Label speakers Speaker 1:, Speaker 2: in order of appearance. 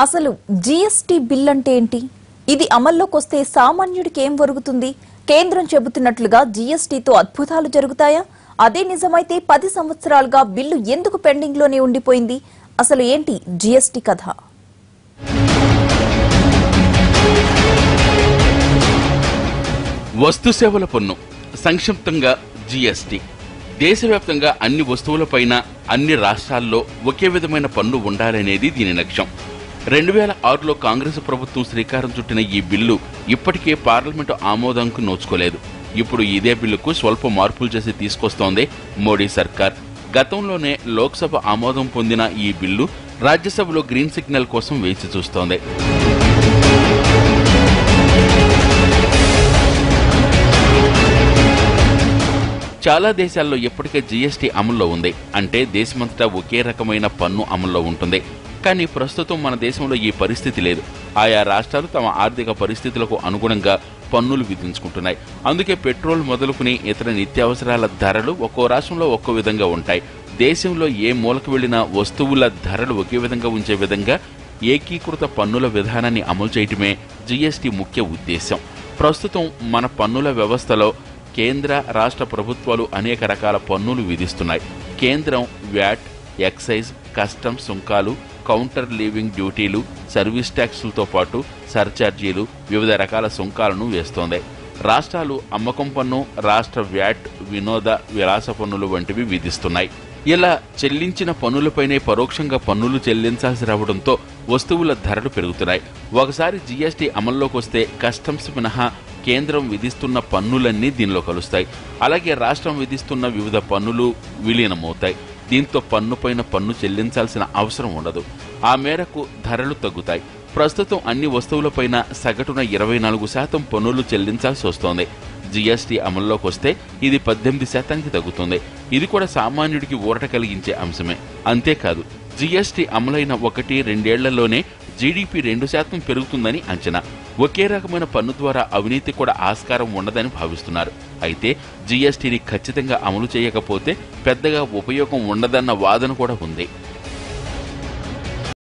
Speaker 1: అసలు GST bill అంటే ఏంటి? ఇది అమల్లోకి వస్తే సామాన్యుడికి ఏం ఒరుగుతుంది? కేంద్రం చెబుతున్నట్లుగా జీఎస్టీతో అద్భుతాలు జరుగుతాయా? అదే నిజమైతే 10 సంవత్సరాలుగా బిల్లు ఎందుకు పెండింగ్ లోనే ఉండిపోయింది? అసలు ఏంటి జీఎస్టీ కథ?
Speaker 2: వస్తు సేవల పన్ను, సంక్షిప్తంగా జీఎస్టీ. దేశవ్యాప్తంగా అన్ని వస్తువులపైన అన్ని రాష్ట్రాల్లో ఒకే విధమైన పన్ను ఉండాలనేది దీని లక్ష్యం. 2006లో కాంగ్రెస్ ప్రభుత్వం శ్రీకారం చుట్టిన ఈ బిల్లు ఇప్పటికే పార్లమెంటు ఆమోదంకు నోచుకోలేదు. ఇప్పుడు ఇదే బిల్లుకు స్వల్ప మార్పులు చేసి తీసుకొస్తోంది మోడీ సర్కార్. గతంలోనే లోక్సభ ఆమోదం పొందిన ఈ బిల్లు రాజ్యసభలో గ్రీన్ సిగ్నల్ కోసం వేచి చూస్తోంది. చాలా దేశాల్లో ఇప్పటికే జీఎస్టీ అమల్లో ఉంది. అంటే దేశమంతటా ఒకే రకమైన పన్ను అమల్లో ఉంటుంది. కానీ ప్రస్తుతం మన దేశంలో ఈ పరిస్థితి లేదు. ఆయా రాష్ట్రాలు తమ ఆర్థిక పరిస్థితులకు అనుగుణంగా పన్నులు విధించుకుంటున్నాయి. అందుకే పెట్రోల్ మొదలుకుని ఇతర నిత్యావసరాల ధరలు ఒక్కో రాష్ట్రంలో ఒక్కో విధంగా ఉంటాయి. దేశంలో ఏ మూలకు వెళ్లినా వస్తువుల ధరలు ఒకే విధంగా ఉంచే విధంగా ఏకీకృత పన్నుల విధానాన్ని అమలు చేయటమే జీఎస్టీ ముఖ్య ఉద్దేశం. ప్రస్తుతం మన పన్నుల వ్యవస్థలో కేంద్ర రాష్ట్ర ప్రభుత్వాలు అనేక రకాల పన్నులు విధిస్తున్నాయి. కేంద్రం వ్యాట్, ఎక్సైజ్, కస్టమ్స్ సుంకాలు, కౌంటర్ లీవింగ్ డ్యూటీలు, సర్వీస్ ట్యాక్సులతో పాటు సర్ఛార్జీలు, వివిధ రకాల సుంకాలను వేస్తోంది. రాష్ట్రాలు అమ్మకం పన్ను, రాష్ట్ర వ్యాట్, వినోద విలాస పన్నులు వంటివి విధిస్తున్నాయి. ఇలా చెల్లించిన పన్నులపైనే పరోక్షంగా పన్నులు చెల్లించాల్సి రావడంతో వస్తువుల ధరలు పెరుగుతున్నాయి. ఒకసారి జీఎస్టీ అమల్లోకి వస్తే కస్టమ్స్ మినహా కేంద్రం విధిస్తున్న పన్నులన్నీ దీనిలో కలుస్తాయి. అలాగే రాష్ట్రం విధిస్తున్న వివిధ పన్నులు విలీనమవుతాయి. దీంతో పన్నుపైన పన్ను చెల్లించాల్సిన అవసరం ఉండదు. ఆ మేరకు ధరలు తగ్గుతాయి. ప్రస్తుతం అన్ని వస్తువులపైన సగటున 24% పన్నులు చెల్లించాల్సి వస్తోంది. జీఎస్టీ అమల్లోకి వస్తే ఇది 18% తగ్గుతుంది. ఇది కూడా సామాన్యుడికి ఊరట కలిగించే అంశమే. అంతేకాదు, జీఎస్టీ అమలైన 1-2 ఏళ్లలోనే జీడీపీ 2% పెరుగుతుందని అంచనా. ఒకే రకమైన పన్ను ద్వారా అవినీతి కూడా ఆస్కారం ఉండదని భావిస్తున్నారు. అయితే జీఎస్టీని ఖచ్చితంగా అమలు చేయకపోతే పెద్దగా ఉపయోగం ఉండదన్న వాదన కూడా ఉంది.